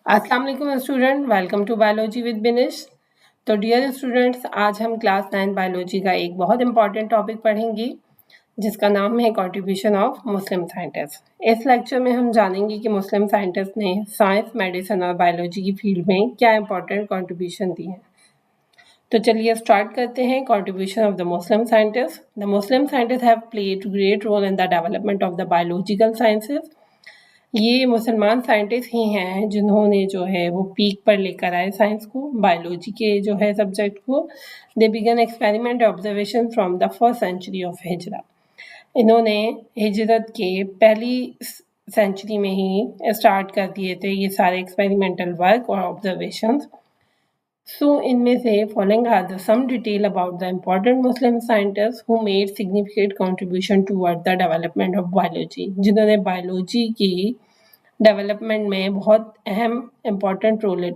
अस्सलाम वालेकुम student, welcome to biology with Binish. तो डियर स्टूडेंट्स, आज हम क्लास 9 बायोलॉजी का एक बहुत इंपॉर्टेंट टॉपिक पढ़ेंगे जिसका नाम है कंट्रीब्यूशन ऑफ मुस्लिम साइंटिस्ट। इस लेक्चर में हम जानेंगे कि मुस्लिम साइंटिस्ट ने साइंस, मेडिसिन और बायोलॉजी की फील्ड में क्या इंपॉर्टेंट कंट्रीब्यूशन दी है। तो चलिए स्टार्ट करते हैं। Contribution of the Muslim scientist. The Muslim scientist have played great role in the development of the biological sciences. ये मुसलमान साइंटिस्ट ही हैं जिन्होंने जो है वो पीक पर लेकर आए साइंस को, बायोलॉजी के जो है सब्जेक्ट को। They began experiment observation from the first century of हिजरा। इन्होंने हिजरत के पहली सेंचुरी में ही स्टार्ट कर दिए थे ये सारे एक्सपेरिमेंटल वर्क और ऑब्जर्वेशंस। So, इनमें से following are the some detail about the important Muslim scientists who made significant contribution toward the development of biology, जिन्होंने बायोलॉजी की डेवलपमेंट में बहुत अहम इम्पॉर्टेंट रोल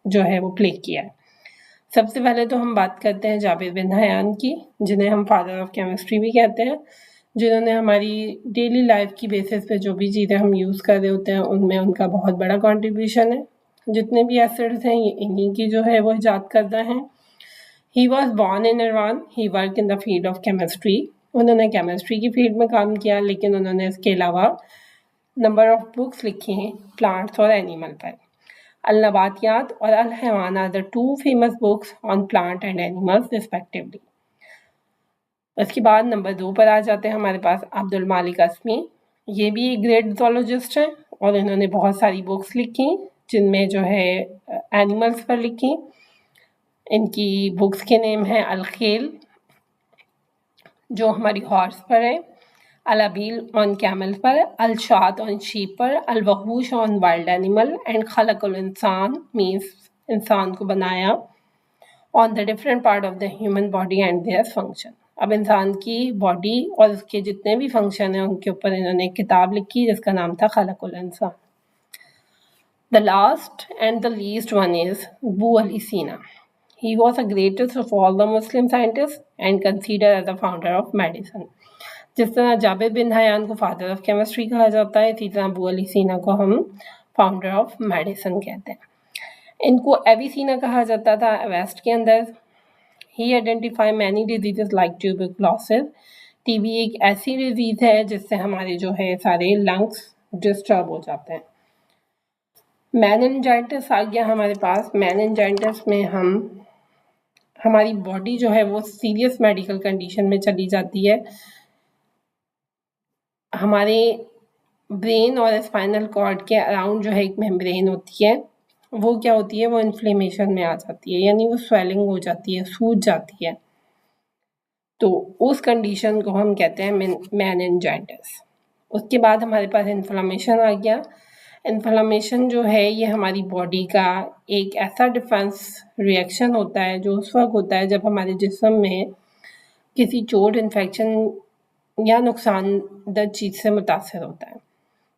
जो है वो प्ले किया है। सबसे पहले तो हम बात करते हैं जाबिर बिन हयान की, जिन्हें हम फादर ऑफ केमिस्ट्री भी कहते हैं, जिन्होंने हमारी डेली लाइफ की बेसिस पे जो भी चीज़ें हम यूज़ कर रहे होते हैं उनमें उनका बहुत बड़ा कंट्रीब्यूशन है। जितने भी एसिड्स हैं ये इन्हीं की जो है वो इजाद करता है। He was born in Iran, he work in the field of chemistry. उन्होंने केमिस्ट्री की फील्ड में काम किया, लेकिन उन्होंने इसके अलावा नंबर ऑफ बुक्स लिखी हैं प्लांट्स और एनिमल पर। अल नबातियात और अल हैवान are the two famous books on plant and animals respectively. उसके बाद नंबर 2 पर आ जाते हैं हमारे पास अब्दुल मालिक अस्मी। ये भी एक ग्रेट ज़ूलॉजिस्ट हैं और इन्होंने बहुत सारी बुक्स लिखी जिनमें जो है एनिमल्स पर लिखी। इनकी बुक्स के नेम हैं अल-खेल, जो हमारी हॉर्स पर है, अल-अबील ऑन कैमल पर, अल-शात ऑन शीप पर, अल-वहूश ऑन वाइल्ड एनिमल एंड खलकुल इंसान मीन्स इंसान को बनाया, on the different part of the human body and their function. अब इंसान की बॉडी और उसके जितने भी फंक्शन हैं उनके ऊपर इन्होंने एक किताब लिखी जिसका नाम था खलकुल इंसान। The last and the least one is Abu Ali Sina. He was the greatest of all the Muslim scientists and considered as the founder of medicine. जिस तरह जाबिर बिन हयान को फादर ऑफ केमिस्ट्री कहा जाता है, इसी तरह अबू अली सीना को हम फाउंडर ऑफ मेडिसिन कहते हैं। इनको एविसीना कहा जाता था वेस्ट के अंदर। He identify many diseases like tuberculosis. TB एक ऐसी डिजीज है जिससे हमारे जो है सारे लंग्स डिस्टर्ब हो जाते हैं। मेनिंजाइटिस आ गया हमारे पास। मेनिंजाइटिस में हमारी बॉडी जो है वो सीरियस मेडिकल कंडीशन में चली जाती है। हमारे ब्रेन और स्पाइनल कॉर्ड के अराउंड जो है एक मेम्ब्रेन होती है, वो क्या होती है, वो इन्फ्लेमेशन में आ जाती है, यानी वो स्वेलिंग हो जाती है, सूज जाती है। तो उस कंडीशन को हम कहते हैं मेनिंजाइटिस। उसके बाद हमारे पास इन्फ्लेमेशन आ गया। इन्फ्लेमेशन जो है ये हमारी बॉडी का एक ऐसा डिफेंस रिएक्शन होता है जो उस वक्त होता है जब हमारे जिस्म में किसी चोट, इन्फेक्शन या नुकसानदह चीज़ से मुतासर होता है।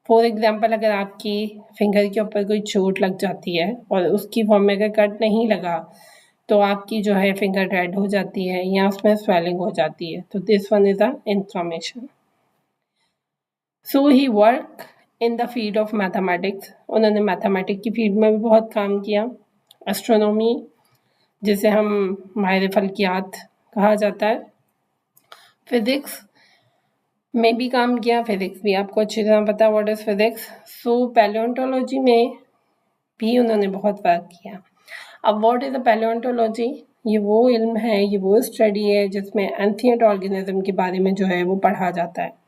फॉर एग्जांपल, अगर आपकी फिंगर के ऊपर कोई चोट लग जाती है और उसकी फॉर्म में अगर कट नहीं लगा तो आपकी जो है फिंगर रेड हो जाती है या उसमें स्वेलिंग हो जाती है। तो this one is a inflammation. So he work in the field of mathematics. उन्होंने मैथमेटिक्स की फील्ड में भी बहुत काम किया। एस्ट्रोनॉमी, जिसे हम माहिर फल्कियात कहा जाता है, फिजिक्स में भी काम किया। फिजिक्स भी आपको अच्छी तरह पता है व्हाट इज फिजिक्स। सो पैलियोंटोलॉजी में भी उन्होंने बहुत वर्क किया। अब व्हाट इज अ पैलियोंटोलॉजी? ये वो इल्म है, ये वो स्टडी है जिसमें एंशिएंट ऑर्गेनिज्म के बारे में जो है वो पढ़ा जाता है।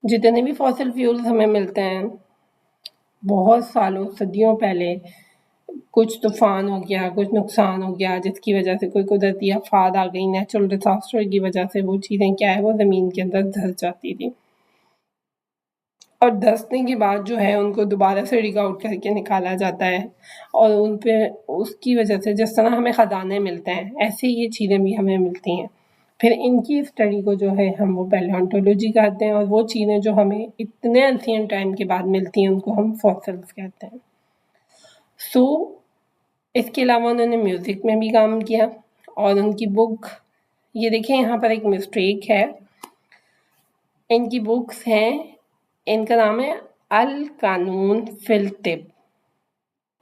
जितने भी फॉसिल फ्यूल्स हमें मिलते हैं बहुत सालों, सदियों पहले कुछ तूफान हो गया, कुछ नुकसान हो गया, जिसकी वजह से कोई कुदरती आफात आ गई, नेचुरल डिजास्टर की वजह से वो चीज़ें क्या है वो ज़मीन के अंदर धंस जाती थी और धंसने के बाद जो है उनको दोबारा से डिग आउट करके निकाला जाता है और उन पे उसकी वजह से जिस तरह हमें ख़जाने मिलते हैं ऐसे ये चीज़ें भी हमें मिलती हैं। फिर इनकी स्टडी को जो है हम वो पैलियोंटोलॉजी कहते हैं और वो चीज़ें जो हमें इतने एंशिएंट टाइम के बाद मिलती हैं उनको हम फॉसिल्स कहते हैं। सो इसके अलावा उन्होंने म्यूज़िक में भी काम किया और उनकी बुक, ये देखें यहाँ पर एक मिस्टेक है, इनकी बुक्स हैं, इनका नाम है अल कानून फिल तिब।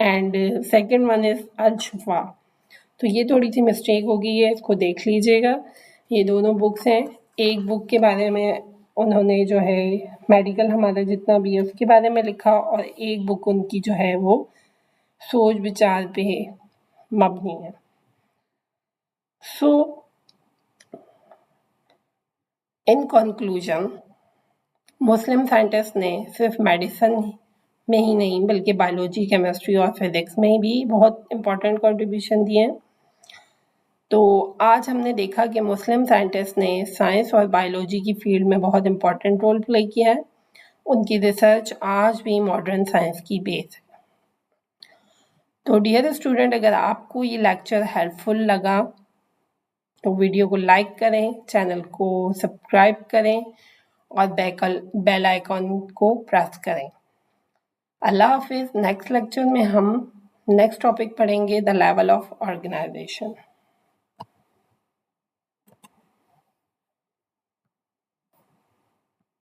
एंड सेकंड वन इज़ अल-शिफा। तो ये थोड़ी सी मिस्टेक हो गई है, इसको देख लीजिएगा। ये दोनों बुक्स हैं। एक बुक के बारे में उन्होंने जो है मेडिकल हमारा जितना भी है उसके बारे में लिखा, और एक बुक उनकी जो है वो सोच विचार पे मबनी है। सो इन कंक्लूजन, मुस्लिम साइंटिस्ट ने सिर्फ मेडिसिन में ही नहीं बल्कि बायोलॉजी, केमिस्ट्री और फिजिक्स में भी बहुत इम्पोर्टेंट कंट्रीब्यूशन दिए हैं। तो आज हमने देखा कि मुस्लिम साइंटिस्ट ने साइंस और बायोलॉजी की फील्ड में बहुत इम्पोर्टेंट रोल प्ले किया है। उनकी रिसर्च आज भी मॉडर्न साइंस की बेस है। तो डियर स्टूडेंट, अगर आपको ये लेक्चर हेल्पफुल लगा तो वीडियो को लाइक करें, चैनल को सब्सक्राइब करें और बेल आइकॉन को प्रेस करें। अल्लाह हाफिज़। नेक्स्ट लेक्चर में हम नेक्स्ट टॉपिक पढ़ेंगे, द लेवल ऑफ ऑर्गेनाइजेशन।